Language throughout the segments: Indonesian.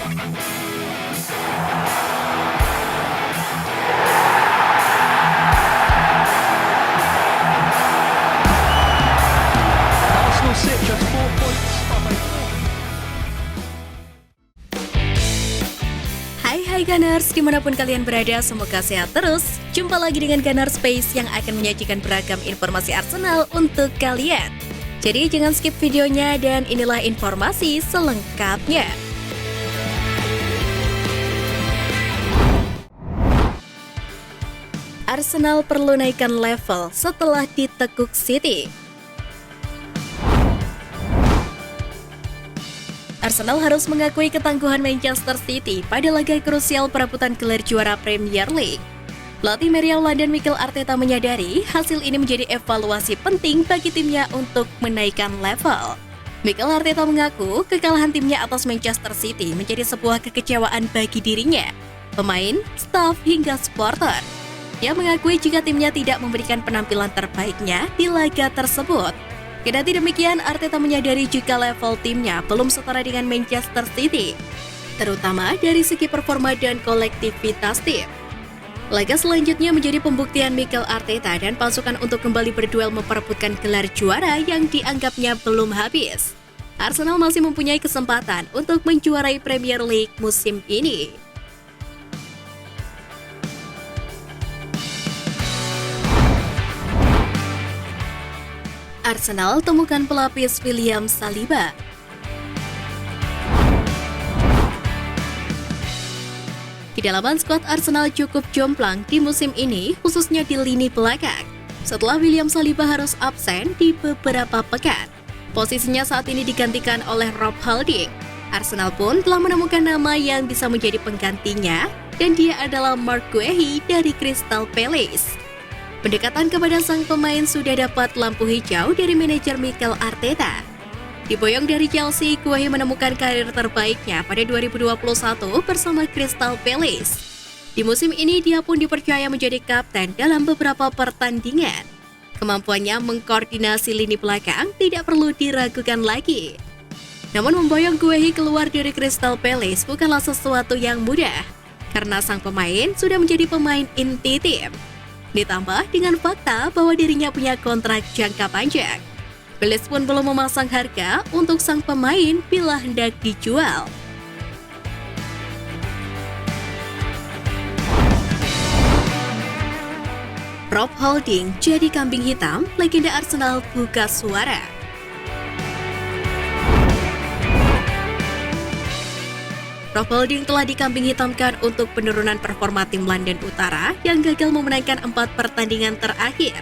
Arsenal sit just 4 points behind. Hai Gunners, dimanapun kalian berada, semoga sehat terus. Jumpa lagi dengan Gunner Space yang akan menyajikan beragam informasi Arsenal untuk kalian. Jadi jangan skip videonya dan inilah informasi selengkapnya. Arsenal perlu naikkan level setelah ditekuk City. Arsenal harus mengakui ketangguhan Manchester City pada laga krusial perebutan gelar juara Premier League. Pelatih Meriam London Mikel Arteta menyadari hasil ini menjadi evaluasi penting bagi timnya untuk menaikkan level. Mikel Arteta mengaku kekalahan timnya atas Manchester City menjadi sebuah kekecewaan bagi dirinya, pemain, staf, hingga supporter. Ia mengakui jika timnya tidak memberikan penampilan terbaiknya di laga tersebut. Kendati demikian, Arteta menyadari jika level timnya belum setara dengan Manchester City, terutama dari segi performa dan kolektivitas tim. Laga selanjutnya menjadi pembuktian Mikel Arteta dan pasukan untuk kembali berduel memperebutkan gelar juara yang dianggapnya belum habis. Arsenal masih mempunyai kesempatan untuk menjuarai Premier League musim ini. Arsenal temukan pelapis William Saliba. Kedalaman skuad Arsenal cukup jomplang di musim ini, khususnya di lini belakang. Setelah William Saliba harus absen di beberapa pekan, posisinya saat ini digantikan oleh Rob Holding. Arsenal pun telah menemukan nama yang bisa menjadi penggantinya, dan dia adalah Marc Guehi dari Crystal Palace. Pendekatan kepada sang pemain sudah dapat lampu hijau dari manajer Mikel Arteta. Diboyong dari Chelsea, Guehi menemukan karir terbaiknya pada 2021 bersama Crystal Palace. Di musim ini dia pun dipercaya menjadi kapten dalam beberapa pertandingan. Kemampuannya mengkoordinasi lini belakang tidak perlu diragukan lagi. Namun memboyong Guehi keluar dari Crystal Palace bukanlah sesuatu yang mudah, karena sang pemain sudah menjadi pemain inti tim. Ditambah dengan fakta bahwa dirinya punya kontrak jangka panjang. Palace pun belum memasang harga untuk sang pemain bila hendak dijual. Rob Holding jadi kambing hitam, legenda Arsenal buka suara. Rob Holding telah dikambing hitamkan untuk penurunan performa tim London Utara yang gagal memenangkan 4 pertandingan terakhir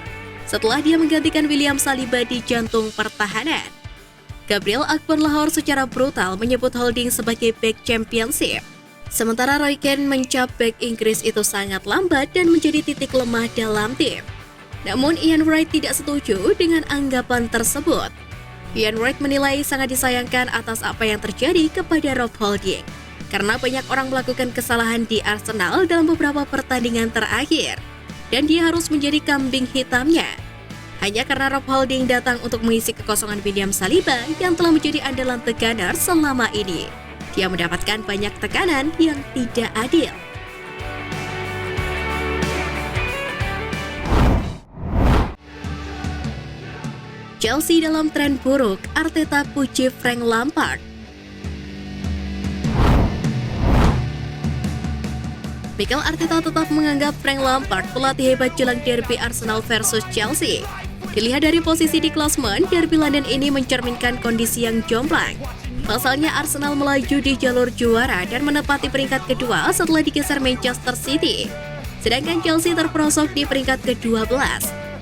setelah dia menggantikan William Saliba di jantung pertahanan. Gabriel Agbonlahor secara brutal menyebut Holding sebagai back championship. Sementara Roy Keane mencap back Inggris itu sangat lambat dan menjadi titik lemah dalam tim. Namun Ian Wright tidak setuju dengan anggapan tersebut. Ian Wright menilai sangat disayangkan atas apa yang terjadi kepada Rob Holding, karena banyak orang melakukan kesalahan di Arsenal dalam beberapa pertandingan terakhir, dan dia harus menjadi kambing hitamnya hanya karena Rob Holding datang untuk mengisi kekosongan William Saliba yang telah menjadi andalan The Gunners selama ini. Dia mendapatkan banyak tekanan yang tidak adil. Chelsea dalam tren buruk, Arteta puji Frank Lampard. Mikel Arteta tetap menganggap Frank Lampard pelatih hebat jelang derby Arsenal versus Chelsea. Dilihat dari posisi di klasemen, derby London ini mencerminkan kondisi yang jomplang. Pasalnya Arsenal melaju di jalur juara dan menepati peringkat kedua setelah digeser Manchester City. Sedangkan Chelsea terperosok di peringkat ke-12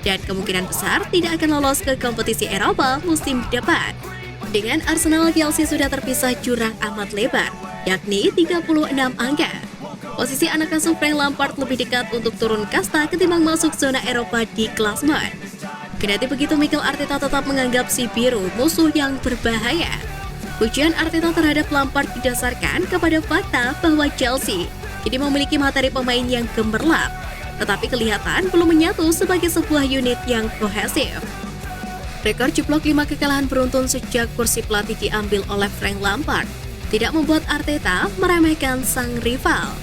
dan kemungkinan besar tidak akan lolos ke kompetisi Eropa musim depan. Dengan Arsenal, Chelsea sudah terpisah jurang amat lebar, yakni 36 angka. Posisi anak asuh Frank Lampard lebih dekat untuk turun kasta ketimbang masuk zona Eropa di klasemen. Kendati begitu, Mikel Arteta tetap menganggap si biru musuh yang berbahaya. Pujian Arteta terhadap Lampard didasarkan kepada fakta bahwa Chelsea kini memiliki materi pemain yang gemerlap, tetapi kelihatan belum menyatu sebagai sebuah unit yang kohesif. Rekor jeblok 5 kekalahan beruntun sejak kursi pelatih diambil oleh Frank Lampard tidak membuat Arteta meremehkan sang rival.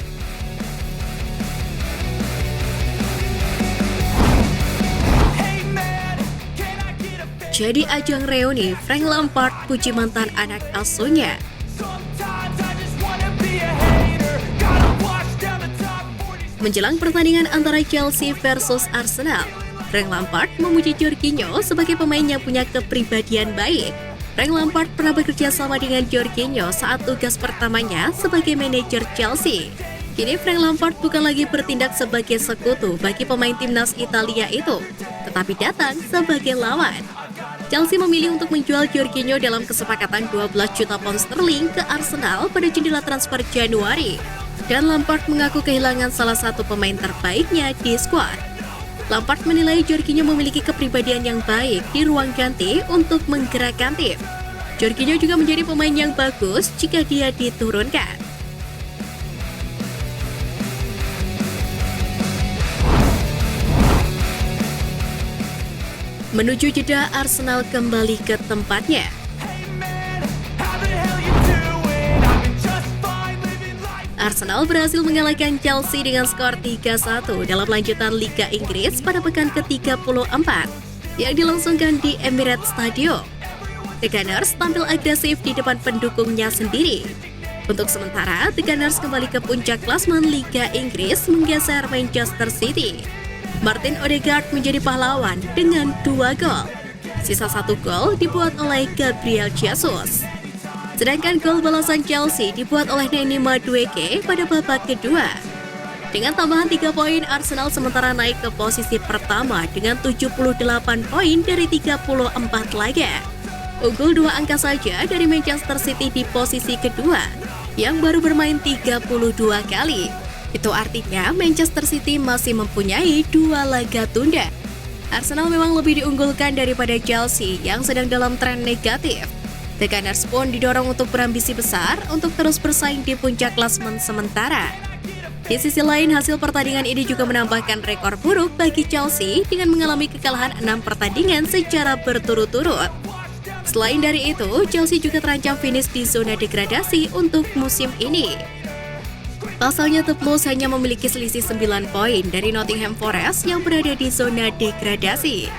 Jadi ajang reuni, Frank Lampard puji mantan anak asuhnya. Menjelang pertandingan antara Chelsea versus Arsenal, Frank Lampard memuji Jorginho sebagai pemain yang punya kepribadian baik. Frank Lampard pernah bekerja sama dengan Jorginho saat tugas pertamanya sebagai manajer Chelsea. Kini Frank Lampard bukan lagi bertindak sebagai sekutu bagi pemain timnas Italia itu, tetapi datang sebagai lawan. Chelsea memilih untuk menjual Jorginho dalam kesepakatan 12 juta pound sterling ke Arsenal pada jendela transfer Januari. Dan Lampard mengaku kehilangan salah satu pemain terbaiknya di skuad. Lampard menilai Jorginho memiliki kepribadian yang baik di ruang ganti untuk menggerakkan tim. Jorginho juga menjadi pemain yang bagus jika dia diturunkan. Menuju jeda, Arsenal kembali ke tempatnya. Arsenal berhasil mengalahkan Chelsea dengan skor 3-1 dalam lanjutan Liga Inggris pada pekan ke-34 yang dilangsungkan di Emirates Stadium. The Gunners tampil agresif di depan pendukungnya sendiri. Untuk sementara, The Gunners kembali ke puncak klasemen Liga Inggris menggeser Manchester City. Martin Odegaard menjadi pahlawan dengan 2 gol. Sisa 1 gol dibuat oleh Gabriel Jesus. Sedangkan gol balasan Chelsea dibuat oleh Neni Madueke pada babak kedua. Dengan tambahan 3 poin, Arsenal sementara naik ke posisi pertama dengan 78 poin dari 34 laga. Unggul 2 angka saja dari Manchester City di posisi kedua, yang baru bermain 32 kali. Itu artinya Manchester City masih mempunyai 2 laga tunda. Arsenal memang lebih diunggulkan daripada Chelsea yang sedang dalam tren negatif. The Gunners pun didorong untuk berambisi besar untuk terus bersaing di puncak klasemen sementara. Di sisi lain, hasil pertandingan ini juga menambahkan rekor buruk bagi Chelsea dengan mengalami kekalahan 6 pertandingan secara berturut-turut. Selain dari itu, Chelsea juga terancam finish di zona degradasi untuk musim ini. Pasalnya, The Blues hanya memiliki selisih 9 poin dari Nottingham Forest yang berada di zona degradasi.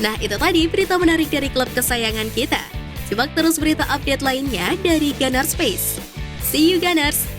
Nah, itu tadi berita menarik dari klub kesayangan kita. Simak terus berita update lainnya dari Gunners Space. See you Gunners!